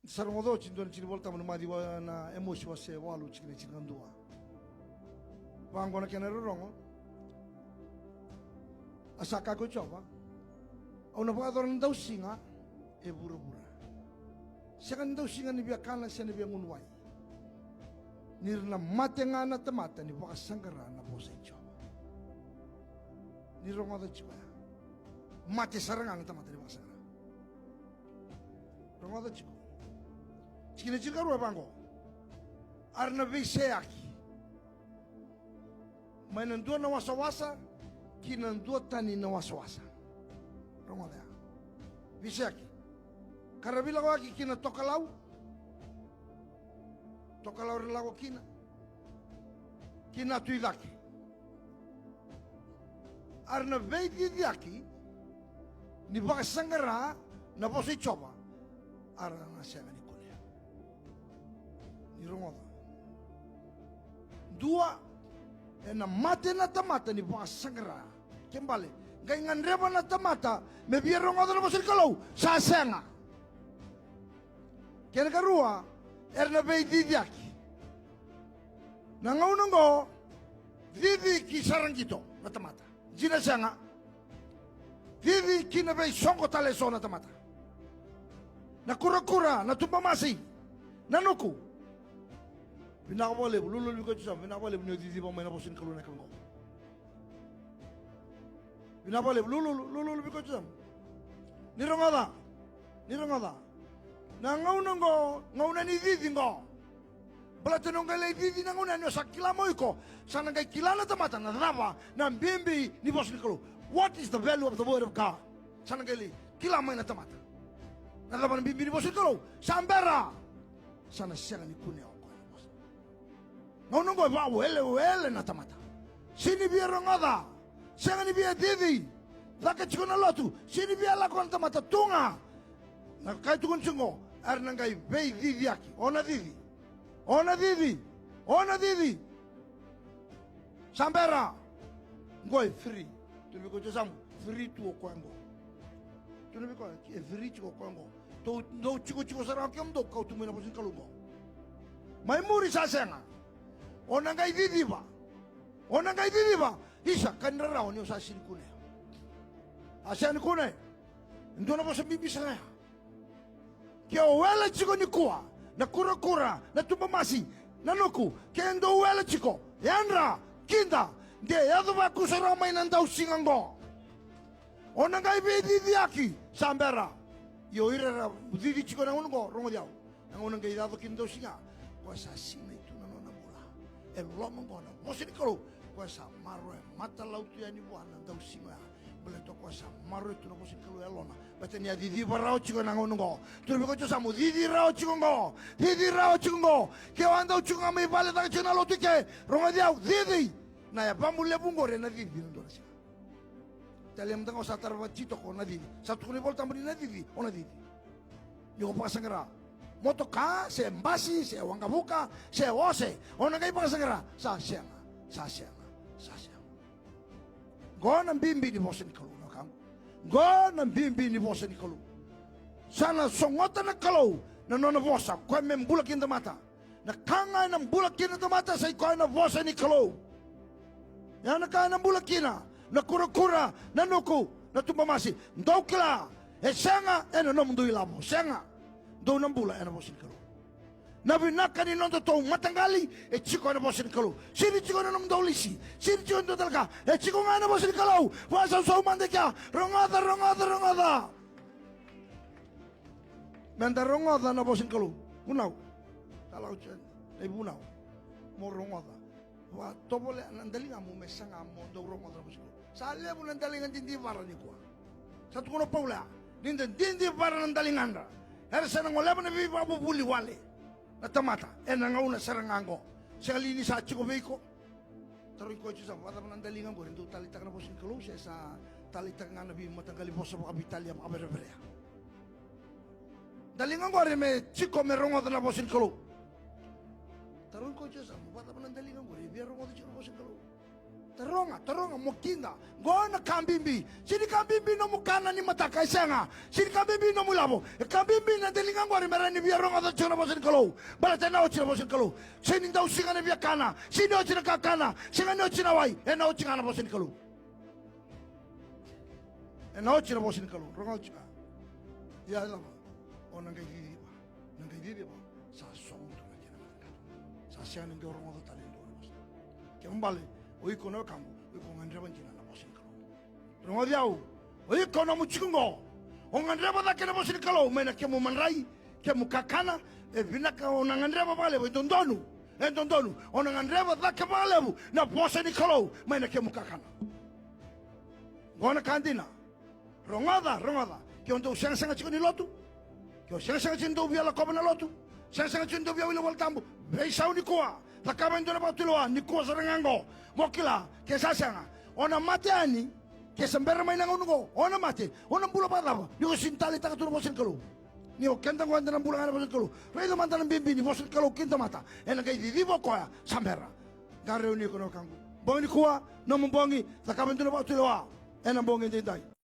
Sarungodo cindon cini volta menumadi na emosi wase walu cikini cikandua. Wangona kena rongo. Asaka ko coba. Ona pa adorang daw singa e bura-bura. Sekan daw singa ni biakana siya ni biangunway. Nirna mate nga na tamata ni baka sanggara na po sa coba. Nirongo da coba. Mate sarangan na tamata ni baka sanggara. Rongo da coba. Cikini cikaru bango. Arna beiseaki. Mainan dua na wasa-wasa, kinan dua tani na wasa-wasa. Rongo da. Beiseaki. Karabila ko aki kina tokalau. Tokalau relago kina. Kina tuilaki. Arna beidi diaki. Ni baka sanggara na posi coba. Arna nasema ni kulia. Ni rongo da. Dua na mate na tamata ni baka sanggara. Kembali. Gaingan reba na tamata. Me biar rongo da na posi kalau. Sa senga. Kena karua, erna bei didiaki. Nangau nanggo, didi ki sarang gitu, mata-mata. Jina sanga, didi ki na bei songko taleso na tamata. Na kura-kura, na tumpamasi, na nuku. Pinakawale, lulu ko jusam, pinakawale bunyo didi pa may naposin kaluna kanggo. Pinakawale, lulu ko jusam. Nirongada. Na ngau na ni didi ngo. Bala tenong kay didi na ngau na nyo sa kilamo iko. Sana kay kilala tamata na raba na bimbi ni boss ni kalu. What is the value of the word of God? Sana kay kilamo na tamata. Na raba na bimbi ni boss ni kalu. Sambera. Sana siya ni kuneo ko na boss. Ngau nungo ba wele na tamata. Sini biya rongada. Siya ni biya didi. Laka chiko na lotu. Sini biya lako na tamata tunga. Na kay tukun sungo. Arnangai bei didi aki. Ona didi. Sambera. Ngoi free. Tumi ko jasamu. Free tu okwango. Tumi ko free tu okwango. To no chiko sarang kiam do kau tumi na posin kalungo. Mai muri sa senga. Onangai didi ba. Isa kanra oni sa sin kune. Asan kune. Ndo na posin bibi saya. Kia wela chiko ni kuwa, na kura-kura, na tumpamasi, na nuku, kia ndo wela chiko, yanra, kinda, dia yado ba kusaramay ng daw singango. O nangay didi aki, sambera, yo irara, didi chiko na ungo, rongo diaw, nang unang gay dado kindaw singa, kwa sa sina ito na nona mula, e lomongo na, mosin karo, kwa sa maro, matalaw to yan ibuan ng daw singa, baleto kwa sa maro ito na mosin karo elona, Batanya didi barao chiko nangono ngo. Tumi ko samu didi rao chiko ngo. Ke wanda chiko ngamai bale ta china lotu ke. Ronga dia didi. Na ya pamule bungore na didi ndo nasi. Tali mtanga satar chito ko na didi. Satu kuni volta mri na didi, ona didi. Yo pasangera. Moto ka se mbasi se wangabuka se ose. Ona kai pasangera sa senga. Gona bimbi di bosen kalu. God ng bimbi ni bosa ni kalu. Sana songota na kalau na nona bosa kwa membulakin na mata. Na kanga ng bulakin na mata sa ikaw na bosa ni kalu. Yan na kaya ng bulakin na kura-kura na nuku na tumpamasi. Ndaw kila senga nom do ilamo senga do ng bula na bosa ni kalu. Nabinaka ni nondo to matanggali chiko na bosa ni kalu. Sini chiko na nom do lisi. Sini chiko na talaga chiko nga na bosa ni kalu. Wasa so mande kya rongada. Manda rongada na bosa ni kalu. Unaw. Talaw chen. Ay bunaw. Mo rongada. Wa tobole nandalinga mo mesanga mo do rongada na bosa ni kalu. Sale mo nandalingan dindi para ni ko. Sa tukono paula. Dindi para nandalingan ra. Era sa nang wala na biba bubuli wale. Natamata, nangauna sarangango. Sekali ini sa chiko beiko. Taruin ko sa wala man dalingan ko rin talitak na po sin kalu sa talitak nga nabi matanggali po sa kapitalia makabereberea. Dalingan ko rin may chiko merongo na po sin kalu. Taruin ko sa wala man dalingan ko rin biar rongo chiko po sin kalu. Taronga mokinga. Ngona kambimbi. Sini kambimbi no mukana ni mataka isenga. Sini kambimbi no mulabo. Kambimbi na delinga ngwari merani biya ronga da chona bosin kalau. Bala tena ochina bosin kalau. Sini ndau singa ne biya kana. Sini ochina kakana. Singa ne ochina wai. Ena ochina na bosin kalau. Ena ochina bosin kalau. Ronga ochina. Ya lama. Ona ngai vivi ba. Ngai vivi ba. Sa songo to na kena mangka. Sa siana ngai ronga da talento. Kembali. Oi kono kamu, oi kongan reba jina na bosin kalau. Rongo diau, oi kono muchikungo. Ongan reba da kena bosin kalau, mena kemu manrai, kemu kakana, vinaka onangan reba bale bo dondonu. Dondonu, onangan reba da kebale na bosin kalau, mena kemu kakana. Gona kandina. Rongada, ke untuk sang-sang chikoni lotu. Ke sang-sang chindo biala kobana lotu. Sang-sang chindo biala wila waltambu. Beisau ni koa. Takaba indona batuloa ni koa sarangango. Mokila ke sasanga. Ona mate ani ke sembera mainang unugo. Ona mate. Ona bula patapa. Ni ko sintali takaturo bosin kalau. Ni o kenta ko andana bula ngana bosin kalau. Redo mantanan bimbi ni bosin kalau kinta mata. Ena kai vivo koa sambera. Gareu ni kono kangu. Bongi koa no mbongi takaba indona batuloa. Ena bongi ndai.